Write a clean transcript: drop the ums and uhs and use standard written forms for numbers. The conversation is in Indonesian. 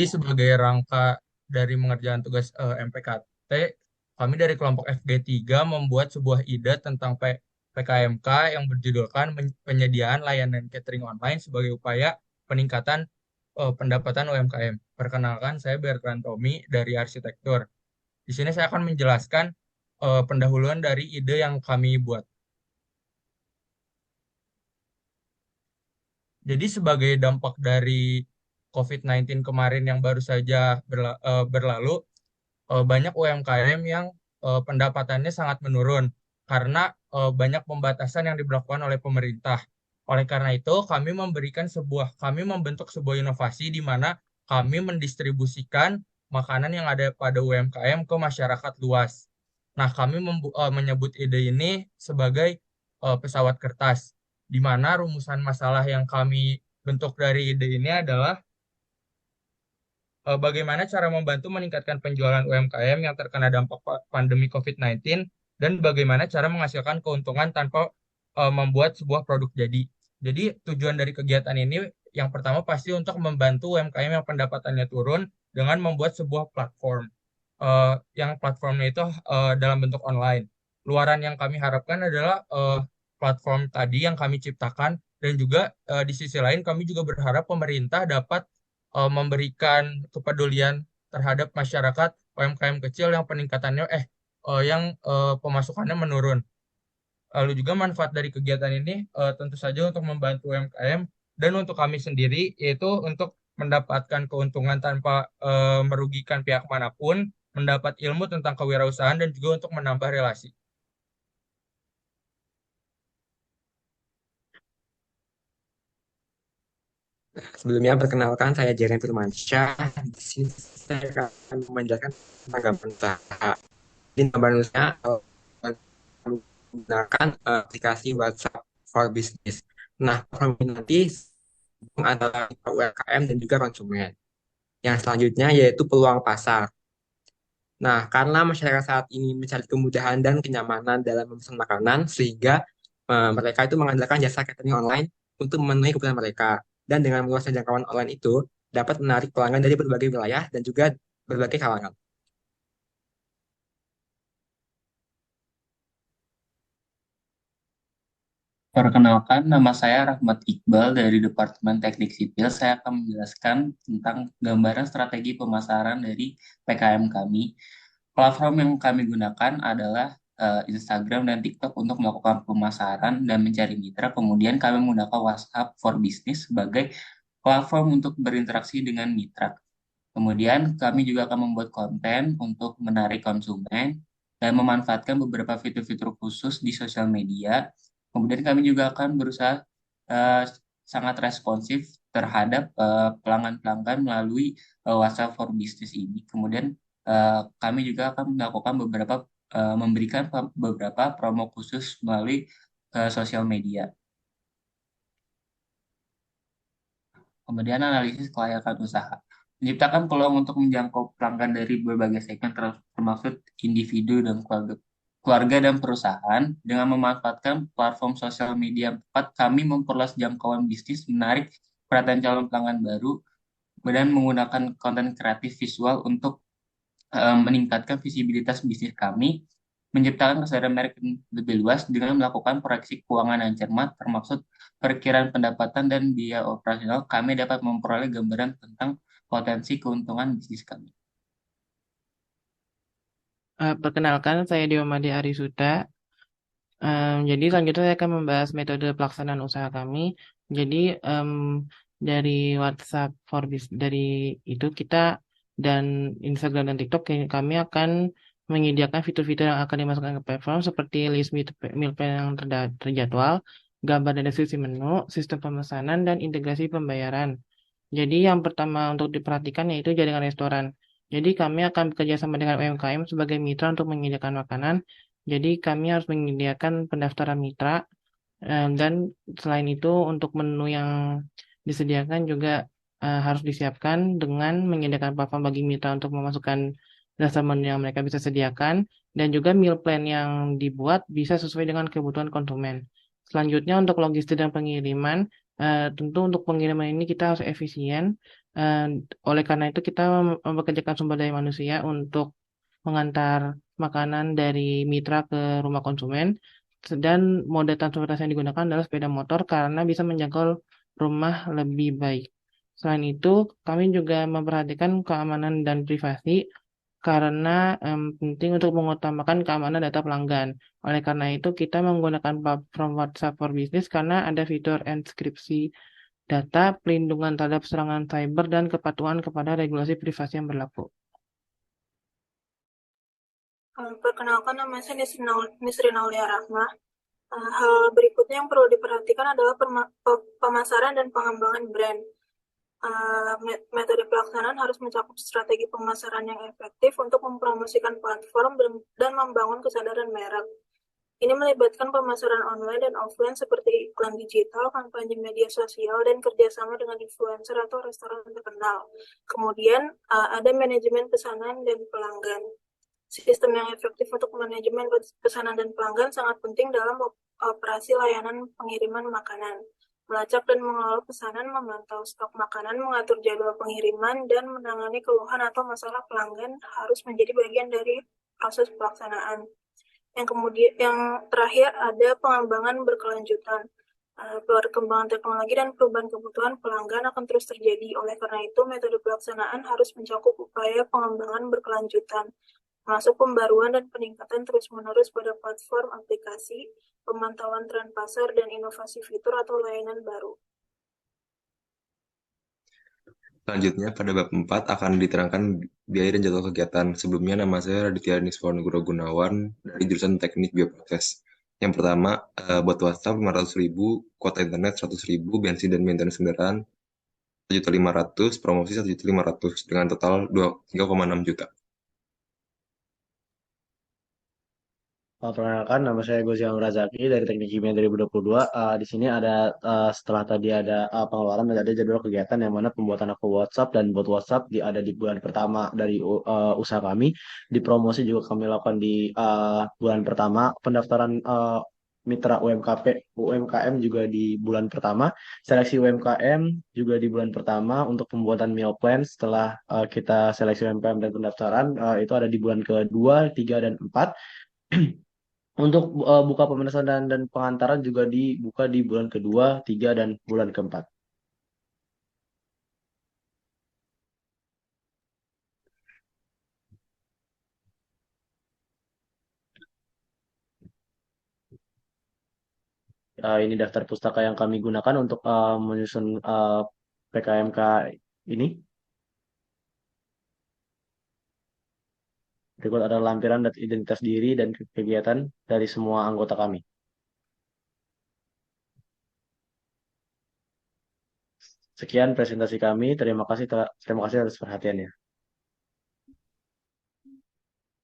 Jadi sebagai rangka dari mengerjakan tugas MPKT, kami dari kelompok FG3 membuat sebuah ide tentang PKMK yang berjudulkan penyediaan layanan catering online sebagai upaya peningkatan pendapatan UMKM. Perkenalkan, saya Bertrand Tommy dari arsitektur. Di sini saya akan menjelaskan pendahuluan dari ide yang kami buat. Jadi sebagai dampak dari COVID-19 kemarin yang baru saja berlalu, banyak UMKM yang pendapatannya sangat menurun karena banyak pembatasan yang diberlakukan oleh pemerintah. Oleh karena itu, kami membentuk sebuah inovasi di mana kami mendistribusikan makanan yang ada pada UMKM ke masyarakat luas. Nah, kami menyebut ide ini sebagai pesawat kertas, di mana rumusan masalah yang kami bentuk dari ide ini adalah bagaimana cara membantu meningkatkan penjualan UMKM yang terkena dampak pandemi COVID-19 dan bagaimana cara menghasilkan keuntungan tanpa membuat sebuah produk jadi. Jadi tujuan dari kegiatan ini yang pertama pasti untuk membantu UMKM yang pendapatannya turun dengan membuat sebuah platform yang platformnya itu dalam bentuk online. Luaran yang kami harapkan adalah platform tadi yang kami ciptakan dan juga di sisi lain kami juga berharap pemerintah dapat memberikan kepedulian terhadap masyarakat UMKM kecil yang pemasukannya menurun. Lalu juga manfaat dari kegiatan ini tentu saja untuk membantu UMKM dan untuk kami sendiri yaitu untuk mendapatkan keuntungan tanpa merugikan pihak manapun, mendapat ilmu tentang kewirausahaan dan juga untuk menambah relasi. Sebelumnya perkenalkan saya Jaren Firmansyah. Di sini saya akan menjelaskan tentang gambaran usaha. Di gambaran usaha menggunakan aplikasi WhatsApp for Business. Nah, platform ini nanti antara UMKM dan juga konsumen. Yang selanjutnya yaitu peluang pasar. Nah, karena masyarakat saat ini mencari kemudahan dan kenyamanan dalam memesan makanan, sehingga mereka itu mengandalkan jasa catering online untuk memenuhi kebutuhan mereka. Dan dengan meluasnya jangkauan online itu, dapat menarik pelanggan dari berbagai wilayah dan juga berbagai kalangan. Perkenalkan, nama saya Rahmat Iqbal dari Departemen Teknik Sipil. Saya akan menjelaskan tentang gambaran strategi pemasaran dari PKM kami. Platform yang kami gunakan adalah Instagram dan TikTok untuk melakukan pemasaran dan mencari mitra. Kemudian kami menggunakan WhatsApp for Business sebagai platform untuk berinteraksi dengan mitra. Kemudian kami juga akan membuat konten untuk menarik konsumen dan memanfaatkan beberapa fitur-fitur khusus di sosial media. Kemudian kami juga akan berusaha eh, sangat responsif terhadap pelanggan-pelanggan melalui WhatsApp for Business ini. Kemudian kami juga akan melakukan memberikan beberapa promo khusus melalui sosial media. Kemudian analisis kelayakan usaha. Menciptakan peluang untuk menjangkau pelanggan dari berbagai segmen termasuk individu dan keluarga dan perusahaan. Dengan memanfaatkan platform sosial media 4, kami memperluas jangkauan bisnis, menarik perhatian calon pelanggan baru, dan menggunakan konten kreatif visual untuk meningkatkan visibilitas bisnis kami, menciptakan kesadaran merek yang lebih luas dengan melakukan proyeksi keuangan yang cermat, termasuk perkiraan pendapatan dan biaya operasional. Kami dapat memperoleh gambaran tentang potensi keuntungan bisnis kami. Perkenalkan, saya Diomade Arisuta. Jadi selanjutnya saya akan membahas metode pelaksanaan usaha kami. Jadi dari WhatsApp for Business, dari itu kita dan Instagram dan TikTok kami akan menyediakan fitur-fitur yang akan dimasukkan ke platform seperti list meal plan yang terjadwal, gambar dan deskripsi menu, sistem pemesanan, dan integrasi pembayaran. Jadi yang pertama untuk diperhatikan yaitu jaringan restoran. Jadi kami akan bekerja sama dengan UMKM sebagai mitra untuk menyediakan makanan. Jadi kami harus menyediakan pendaftaran mitra dan selain itu untuk menu yang disediakan juga harus disiapkan dengan menyediakan platform bagi mitra untuk memasukkan dasar menu yang mereka bisa sediakan dan juga meal plan yang dibuat bisa sesuai dengan kebutuhan konsumen. Selanjutnya untuk logistik dan pengiriman, tentu untuk pengiriman ini kita harus efisien Eh, oleh karena itu kita mempekerjakan sumber daya manusia untuk mengantar makanan dari mitra ke rumah konsumen. Dan moda transportasi yang digunakan adalah sepeda motor karena bisa menjangkau rumah lebih baik. Selain itu, kami juga memperhatikan keamanan dan privasi karena penting untuk mengutamakan keamanan data pelanggan. Oleh karena itu, kita menggunakan platform WhatsApp for Business karena ada fitur enkripsi data, pelindungan terhadap serangan cyber, dan kepatuhan kepada regulasi privasi yang berlaku. Perkenalkan, nama saya Nisrina Aulia Rahma. Hal berikutnya yang perlu diperhatikan adalah pemasaran dan pengembangan brand. Metode pelaksanaan harus mencakup strategi pemasaran yang efektif untuk mempromosikan platform dan membangun kesadaran merek. Ini melibatkan pemasaran online dan offline seperti iklan digital, kampanye media sosial, dan kerjasama dengan influencer atau restoran terkenal. Kemudian ada manajemen pesanan dan pelanggan. Sistem yang efektif untuk manajemen pesanan dan pelanggan sangat penting dalam operasi layanan pengiriman makanan. Melacak dan mengelola pesanan, memantau stok makanan, mengatur jadwal pengiriman, dan menangani keluhan atau masalah pelanggan harus menjadi bagian dari proses pelaksanaan. Yang terakhir ada pengembangan berkelanjutan. Perkembangan teknologi dan perubahan kebutuhan pelanggan akan terus terjadi. Oleh karena itu, metode pelaksanaan harus mencakup upaya pengembangan berkelanjutan, masuk pembaruan dan peningkatan terus-menerus pada platform aplikasi, pemantauan tren pasar, dan inovasi fitur atau layanan baru. Selanjutnya, pada bab 4 akan diterangkan biaya dan jadwal kegiatan. Sebelumnya, nama saya Raditya Niswa Nugroho Gunawan dari jurusan Teknik Bioproses. Yang pertama, buat WhatsApp 500.000, kuota internet 100.000, bensin dan maintenance kendaraan 1.500.000, promosi 1.500.000, dengan total 3,6 juta. Perkenalkan, nama saya Goziam Razaki dari Teknik Kimia 2022. Di sini ada setelah tadi ada pengeluaran dan ada jadwal kegiatan yang mana pembuatan akun WhatsApp dan bot WhatsApp ada di bulan pertama dari usaha kami. Di promosi juga kami lakukan di bulan pertama. Pendaftaran mitra UMKM juga di bulan pertama. Seleksi UMKM juga di bulan pertama. Untuk pembuatan meal plan setelah kita seleksi UMKM dan pendaftaran itu ada di bulan kedua, tiga, dan empat. Untuk buka pementasan dan pengantaran juga dibuka di bulan kedua, tiga, dan bulan keempat. Ini daftar pustaka yang kami gunakan untuk menyusun PKMK ini. Berikut ada lampiran dan identitas diri dan kegiatan dari semua anggota kami. Sekian presentasi kami. Terima kasih atas perhatiannya.